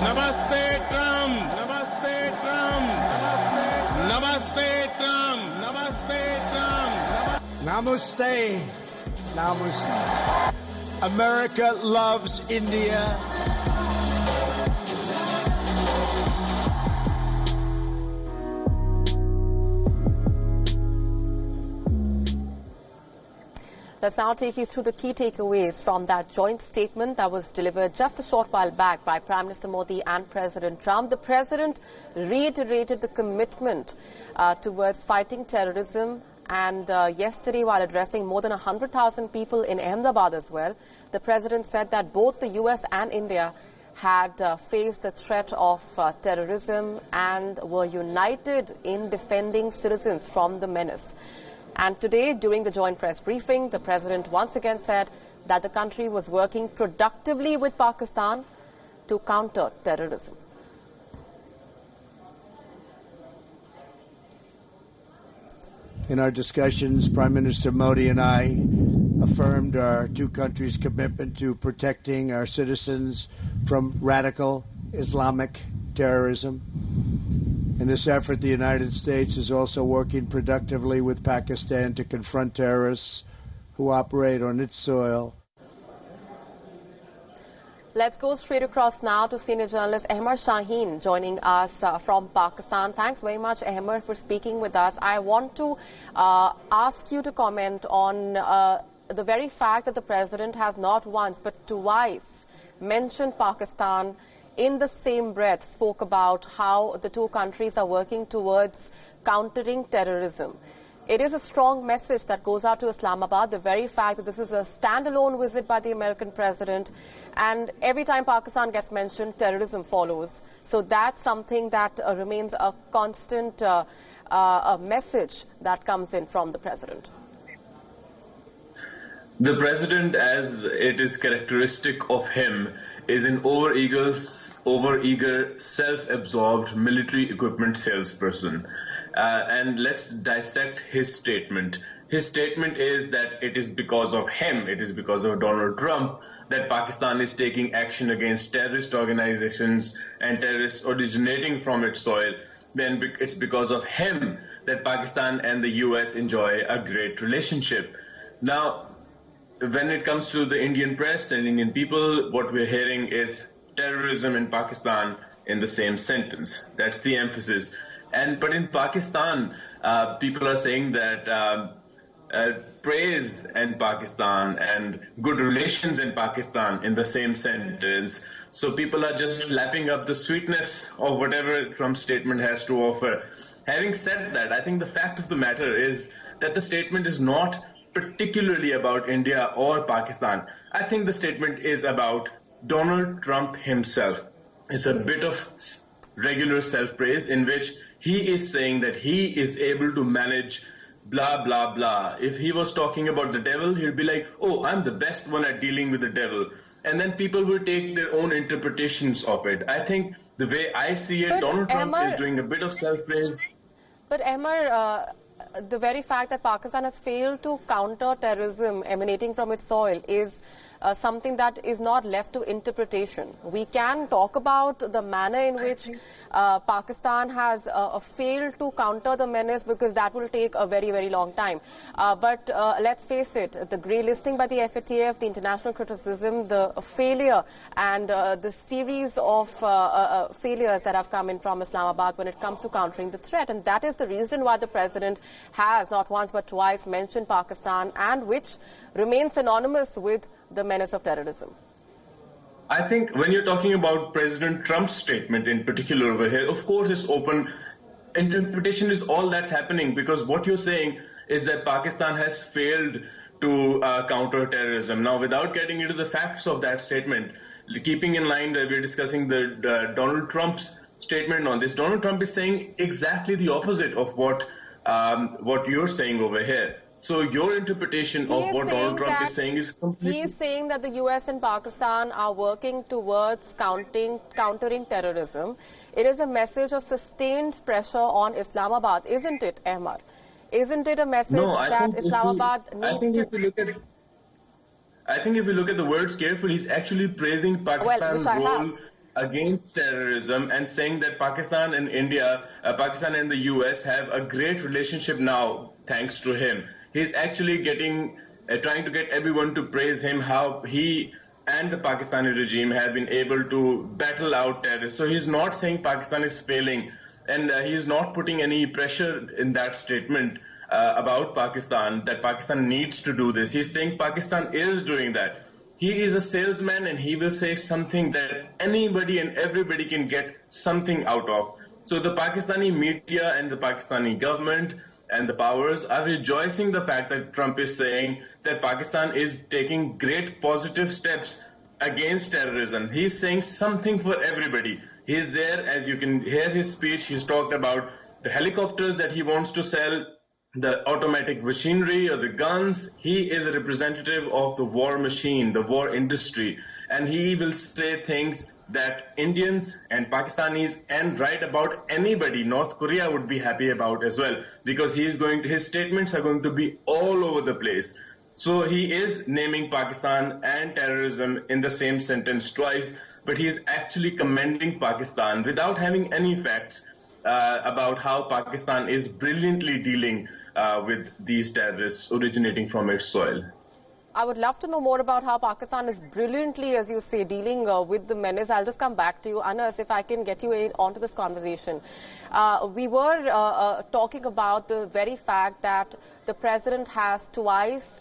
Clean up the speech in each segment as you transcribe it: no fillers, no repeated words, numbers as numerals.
Namaste Trump. Namaste Trump. Namaste Trump. Namaste Trump. Namaste. Namaste. America loves India. Let's now take you through the key takeaways from that joint statement that was delivered just a short while back by Prime Minister Modi and President Trump. The President reiterated the commitment towards fighting terrorism, and yesterday, while addressing more than 100,000 people in Ahmedabad as well, the President said that both the US and India had faced the threat of terrorism and were united in defending citizens from the menace. And today, during the joint press briefing, the President once again said that the country was working productively with Pakistan to counter terrorism. In our discussions, Prime Minister Modi and I affirmed our two countries' commitment to protecting our citizens from radical Islamic terrorism. In this effort, the United States is also working productively with Pakistan to confront terrorists who operate on its soil. Let's go straight across now to senior journalist Ahmad Shaheen joining us from Pakistan. Thanks very much, Ahmad, for speaking with us. I want to ask you to comment on the very fact that the President has not once but twice mentioned Pakistan in the same breath, spoke about how the two countries are working towards countering terrorism. It is a strong message that goes out to Islamabad, the very fact that this is a standalone visit by the American president, and every time Pakistan gets mentioned, terrorism follows. So that's something that remains a constant a message that comes in from the president. The president, as it is characteristic of him, is an overeager, self-absorbed military equipment salesperson. And let's dissect his statement. His statement is that it is because of him, it is because of Donald Trump, that Pakistan is taking action against terrorist organizations and terrorists originating from its soil. Then it's because of him that Pakistan and the US enjoy a great relationship. Now, when it comes to the Indian press and Indian people, what we're hearing is terrorism in Pakistan in the same sentence. That's the emphasis. But in Pakistan, people are saying that praise in Pakistan and good relations in Pakistan in the same sentence. So people are just lapping up the sweetness of whatever Trump's statement has to offer. Having said that, I think the fact of the matter is that the statement is not particularly about India or Pakistan. I think the statement is about Donald Trump himself. It's a bit of regular self-praise in which he is saying that he is able to manage blah, blah, blah. If he was talking about the devil, he'd be like, oh, I'm the best one at dealing with the devil. And then people will take their own interpretations of it. I think the way I see it, Donald Trump is doing a bit of self-praise. But Emmer, the very fact that Pakistan has failed to counter terrorism emanating from its soil is something that is not left to interpretation. We can talk about the manner in which Pakistan has failed to counter the menace, because that will take a very, very long time. But let's face it, the grey listing by the FATF, the international criticism, the failure and the series of failures that have come in from Islamabad when it comes to countering the threat. And that is the reason why the president has not once but twice mentioned Pakistan, and which remains synonymous with the menace of terrorism. I think when you're talking about President Trump's statement in particular over here, of course it's open. Interpretation is all that's happening, because what you're saying is that Pakistan has failed to counter terrorism. Now, without getting into the facts of that statement, keeping in mind that we're discussing the Donald Trump's statement on this, Donald Trump is saying exactly the opposite of what you're saying over here. So your interpretation of what Donald Trump is saying is completely... He is saying that the US and Pakistan are working towards countering terrorism. It is a message of sustained pressure on Islamabad, isn't it, Ahmad? Isn't it a message that Islamabad needs to... I think if you look at the words carefully, he's actually praising Pakistan's role against terrorism and saying that Pakistan and India, Pakistan and the US have a great relationship now thanks to him. He's actually trying to get everyone to praise him, how he and the Pakistani regime have been able to battle out terrorists. So he's not saying Pakistan is failing, and he's not putting any pressure in that statement about Pakistan, that Pakistan needs to do this. He's saying Pakistan is doing that. He is a salesman, and he will say something that anybody and everybody can get something out of. So the Pakistani media and the Pakistani government and the powers are rejoicing the fact that Trump is saying that Pakistan is taking great positive steps against terrorism. He's saying something for everybody. He's there, as you can hear his speech, he's talked about the helicopters that he wants to sell, the automatic machinery or the guns. He is a representative of the war machine, the war industry, and he will say things that Indians and Pakistanis and right about anybody, North Korea would be happy about as well, because his statements are going to be all over the place. So he is naming Pakistan and terrorism in the same sentence twice, but he is actually commending Pakistan without having any facts about how Pakistan is brilliantly dealing with these terrorists originating from its soil. I would love to know more about how Pakistan is brilliantly, as you say, dealing with the menace. I'll just come back to you. Anas, if I can get you onto this conversation. We were talking about the very fact that the president has twice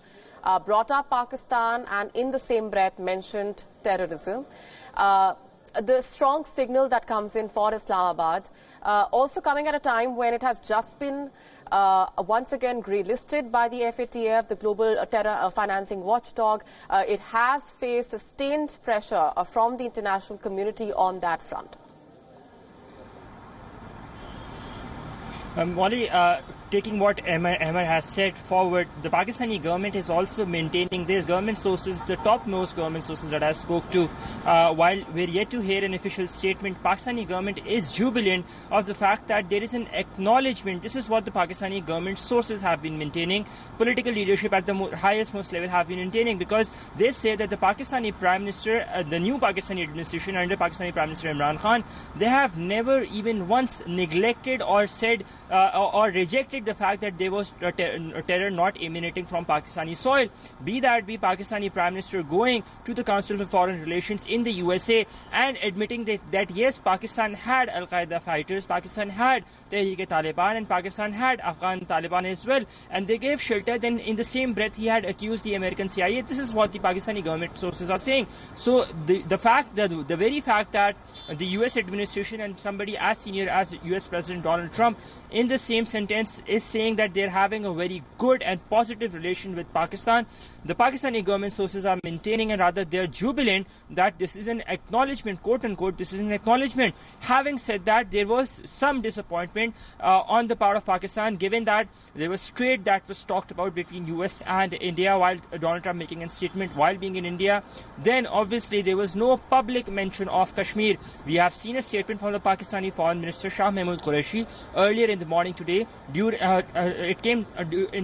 brought up Pakistan and in the same breath mentioned terrorism. The strong signal that comes in for Islamabad, also coming at a time when it has just been once again grey-listed by the FATF, the global terror financing watchdog. It has faced sustained pressure from the international community on that front. Molly, taking what Ahmed has said forward, the Pakistani government is also maintaining these government sources, the topmost government sources that I spoke to. While we're yet to hear an official statement, Pakistani government is jubilant of the fact that there is an acknowledgement. This is what the Pakistani government sources have been maintaining. Political leadership at the highest most level have been maintaining, because they say that the Pakistani Prime Minister, the new Pakistani administration under Pakistani Prime Minister Imran Khan, they have never even once neglected or said or rejected the fact that there was terror not emanating from Pakistani soil. Be that be Pakistani Prime Minister going to the Council for Foreign Relations in the USA and admitting that yes, Pakistan had Al-Qaeda fighters, Pakistan had Tehreek-e-Taliban, and Pakistan had Afghan Taliban as well, and they gave shelter. Then in the same breath he had accused the American CIA. This is what the Pakistani government sources are saying. So the very fact that the US administration and somebody as senior as US President Donald Trump in the same sentence is saying that they're having a very good and positive relation with Pakistan, the Pakistani government sources are maintaining, and rather they're jubilant that this is an acknowledgement, quote unquote, this is an acknowledgement. Having said that, there was some disappointment on the part of Pakistan, given that there was trade that was talked about between US and India while Donald Trump making a statement while being in India. Then obviously there was no public mention of Kashmir. We have seen a statement from the Pakistani Foreign Minister Shah Mahmood Qureshi earlier in the morning today. It came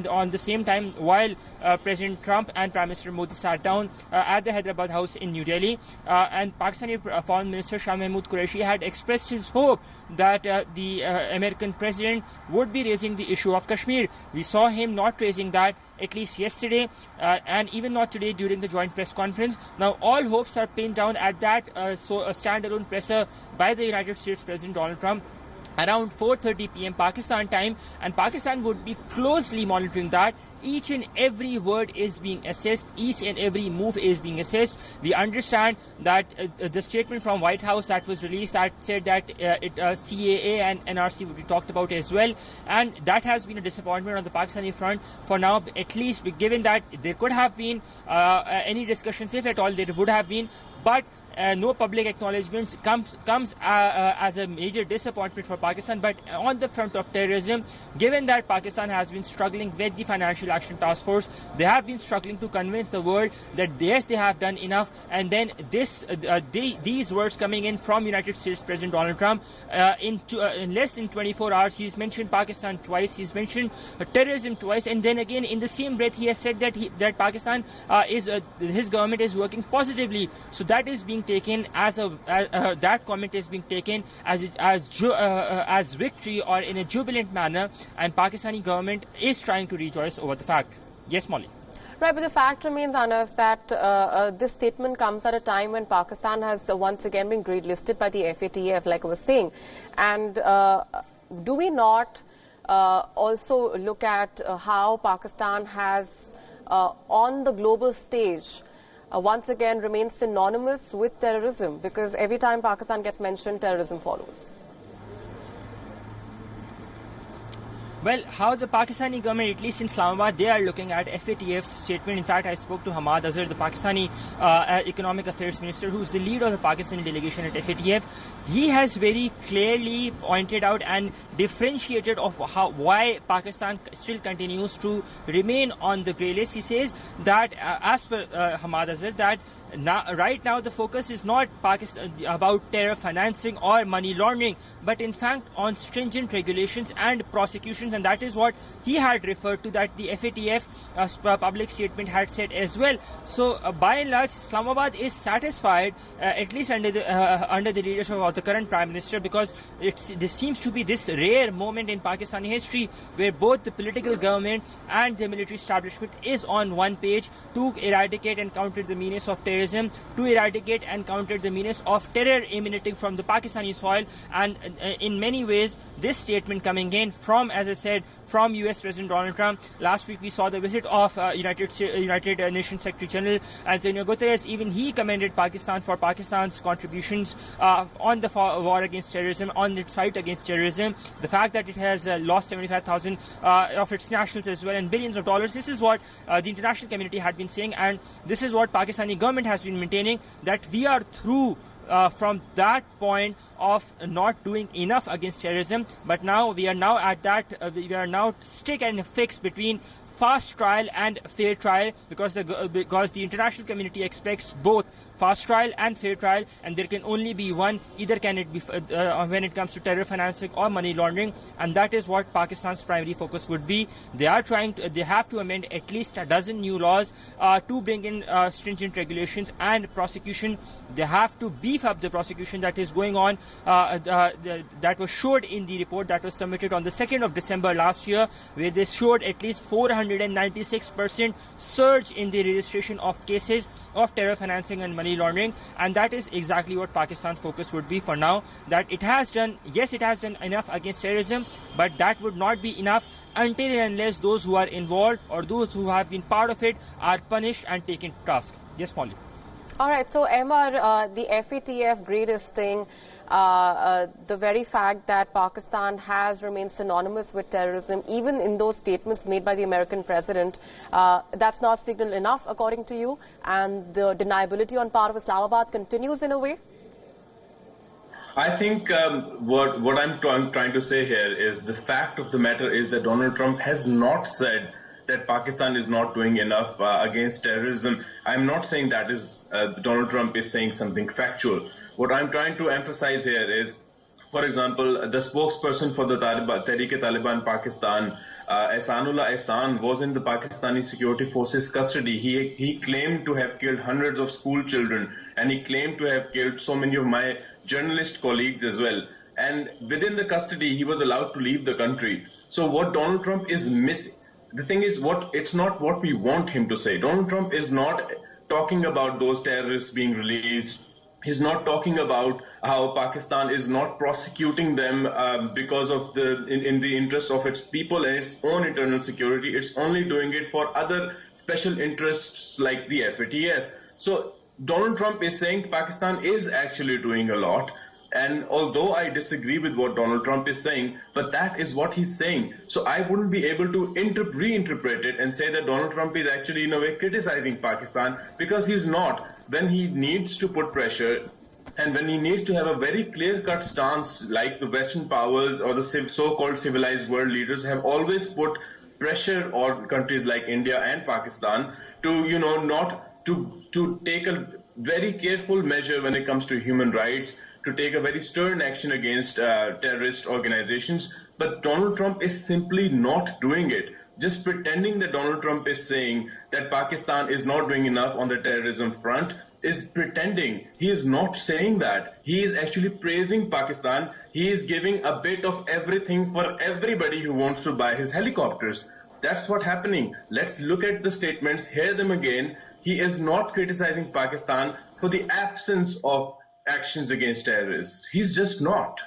on the same time while President Trump and Prime Minister Modi sat down at the Hyderabad House in New Delhi, and Pakistani Foreign Minister Shah Mahmood Qureshi had expressed his hope that the American president would be raising the issue of Kashmir. We saw him not raising that, at least yesterday, and even not today during the joint press conference. Now all hopes are pinned down at that a standalone presser by the United States President Donald Trump around 4:30 p.m. Pakistan time, and Pakistan would be closely monitoring that. Each and every word is being assessed, each and every move is being assessed. We understand that the statement from White House that was released that said that CAA and NRC would be talked about as well, and that has been a disappointment on the Pakistani front for now, at least, given that there could have been any discussions, if at all there would have been, but no public acknowledgement comes as a major disappointment for Pakistan. But on the front of terrorism, given that Pakistan has been struggling with the Financial Action Task Force, they have been struggling to convince the world that yes, they have done enough. And then these words coming in from United States President Donald Trump, in less than 24 hours, he's mentioned Pakistan twice, he's mentioned terrorism twice, and then again in the same breath he has said that Pakistan his government is working positively. So that is being being taken that comment is being taken as victory or in a jubilant manner, and Pakistani government is trying to rejoice over the fact. Yes, Molly. Right, but the fact remains, Anas, that this statement comes at a time when Pakistan has once again been grade-listed by the FATF, like I was saying. And do we not also look at how Pakistan has, on the global stage, once again remains synonymous with terrorism? Because every time Pakistan gets mentioned, terrorism follows. Well, how the Pakistani government, at least in Islamabad, they are looking at FATF's statement. In fact, I spoke to Hamad Azhar, the Pakistani Economic Affairs Minister, who's the leader of the Pakistani delegation at FATF. He has very clearly pointed out and differentiated of why Pakistan still continues to remain on the grey list. He says that, as per Hamad Azhar, that right now the focus is not Pakistan about terror financing or money laundering, but in fact on stringent regulations and prosecutions, and that is what he had referred to, that the FATF public statement had said as well. So by and large, Islamabad is satisfied, at least under the leadership of the current Prime Minister, because there seems to be this rare moment in Pakistani history where both the political government and the military establishment is on one page to eradicate and counter the menace of terrorism, to eradicate and counter the menace of terror emanating from the Pakistani soil. And in many ways, this statement coming in from, as I said, from US President Donald Trump. Last week we saw the visit of United Nations Secretary General Antonio Guterres. Even he commended Pakistan for Pakistan's contributions on the war against terrorism, on its fight against terrorism. The fact that it has lost 75,000 of its nationals as well, and billions of dollars. This is what the international community had been saying, and this is what Pakistani government has been maintaining, that we are through from that point of not doing enough against terrorism. But now we are now at that, we are now stuck in a fix between fast trial and fair trial, because the international community expects both fast trial and fair trial, and there can only be one. Either can it be when it comes to terror financing or money laundering, and that is what Pakistan's primary focus would be. They are they have to amend at least a dozen new laws to bring in stringent regulations and prosecution. They have to beef up the prosecution that is going on, that was showed in the report that was submitted on the 2nd of December last year, where they showed at least 496% surge in the registration of cases of terror financing and money laundering. And that is exactly what Pakistan's focus would be for now, that it has done, yes, it has done enough against terrorism, but that would not be enough until and unless those who are involved or those who have been part of it are punished and taken to task. Yes, Molly. All right, so Emma, the FATF grade listing, the very fact that Pakistan has remained synonymous with terrorism, even in those statements made by the American president, that's not signal enough, according to you, and the deniability on part of Islamabad continues in a way? I think what I'm trying to say here is the fact of the matter is that Donald Trump has not said that Pakistan is not doing enough against terrorism. I'm not saying that is Donald Trump is saying something factual. What I'm trying to emphasize here is, for example, the spokesperson for the Tehreek-e-Taliban Pakistan, Ehsanullah Ehsan, was in the Pakistani security forces custody. He claimed to have killed hundreds of school children, and he claimed to have killed so many of my journalist colleagues as well. And within the custody, he was allowed to leave the country. So what Donald Trump is missing, the thing is, it's not what we want him to say. Donald Trump is not talking about those terrorists being released. He's not talking about how Pakistan is not prosecuting them because of in the interest of its people and its own internal security. It's only doing it for other special interests like the FATF. So Donald Trump is saying Pakistan is actually doing a lot. And although I disagree with what Donald Trump is saying, but that is what he's saying. So I wouldn't be able to reinterpret it and say that Donald Trump is actually in a way criticizing Pakistan, because he's not. When he needs to put pressure and when he needs to have a very clear-cut stance, like the Western powers or the so-called civilized world leaders have always put pressure on countries like India and Pakistan to, not to take a very careful measure when it comes to human rights, to take a very stern action against terrorist organizations. But Donald Trump is simply not doing it. Just pretending that Donald Trump is saying that Pakistan is not doing enough on the terrorism front is pretending. He is not saying that. He is actually praising Pakistan. He is giving a bit of everything for everybody who wants to buy his helicopters. That's what's happening. Let's look at the statements, hear them again. He is not criticizing Pakistan for the absence of actions against terrorists. He's just not.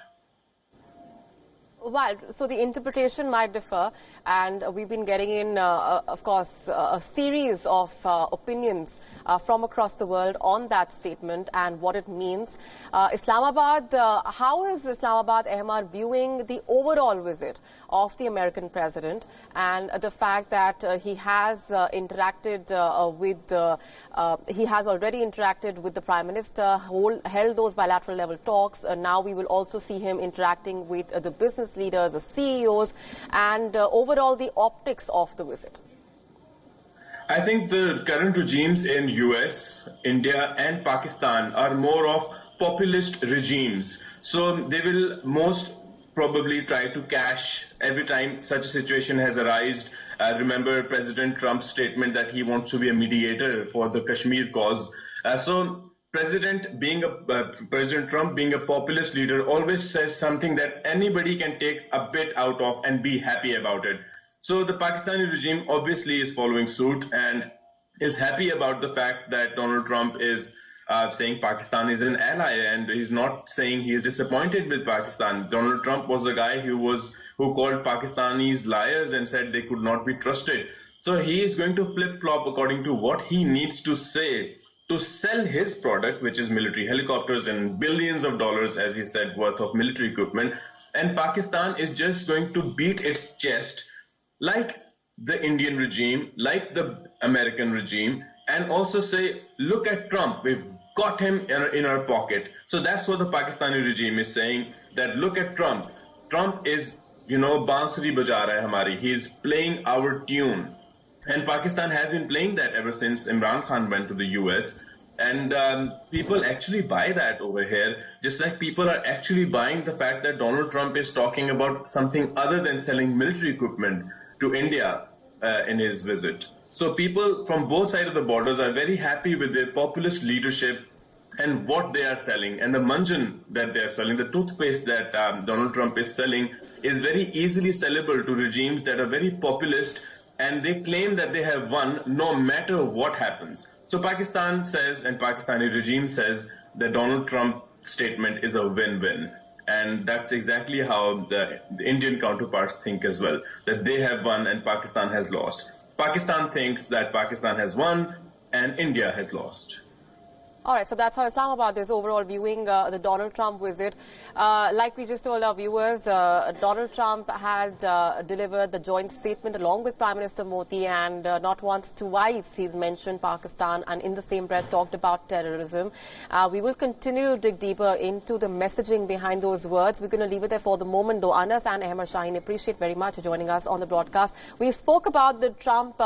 Well, so the interpretation might differ, and we've been getting in, of course, a series of opinions from across the world on that statement and what it means. Islamabad, how is Islamabad, Ahmad, viewing the overall visit of the American president and the fact that he has interacted he has already interacted with the Prime Minister, held those bilateral level talks. Now we will also see him interacting with the business leaders, the CEOs, and overall the optics of the visit? I think the current regimes in US, India and Pakistan are more of populist regimes. So they will most probably try to cash every time such a situation has arisen. Remember President Trump's statement that he wants to be a mediator for the Kashmir cause. So President Trump, being a populist leader, always says something that anybody can take a bit out of and be happy about it. So the Pakistani regime obviously is following suit and is happy about the fact that Donald Trump is saying Pakistan is an ally, and he's not saying he is disappointed with Pakistan. Donald Trump was the guy who called Pakistanis liars and said they could not be trusted. So he is going to flip-flop according to what he needs to say to sell his product, which is military helicopters and billions of dollars, as he said, worth of military equipment. And Pakistan is just going to beat its chest like the Indian regime, like the American regime, and also say, look at Trump, we've got him in our pocket. So that's what the Pakistani regime is saying, that look at Trump. Trump is, bansuri baja raha hai hamari. He's playing our tune. And Pakistan has been playing that ever since Imran Khan went to the US. And people actually buy that over here, just like people are actually buying the fact that Donald Trump is talking about something other than selling military equipment to India in his visit. So people from both sides of the borders are very happy with their populist leadership and what they are selling. And the manjan that they are selling, the toothpaste that Donald Trump is selling, is very easily sellable to regimes that are very populist, and they claim that they have won no matter what happens. So Pakistan says, and Pakistani regime says, that Donald Trump's statement is a win-win. And that's exactly how the Indian counterparts think as well, that they have won and Pakistan has lost. Pakistan thinks that Pakistan has won and India has lost. All right, so that's how Islamabad is overall viewing the Donald Trump visit. Like we just told our viewers, Donald Trump had delivered the joint statement along with Prime Minister Modi, and not once, twice he's mentioned Pakistan and in the same breath talked about terrorism. We will continue to dig deeper into the messaging behind those words. We're going to leave it there for the moment, though. Anas and Ahmad Shaheen, appreciate very much joining us on the broadcast. We spoke about the Trump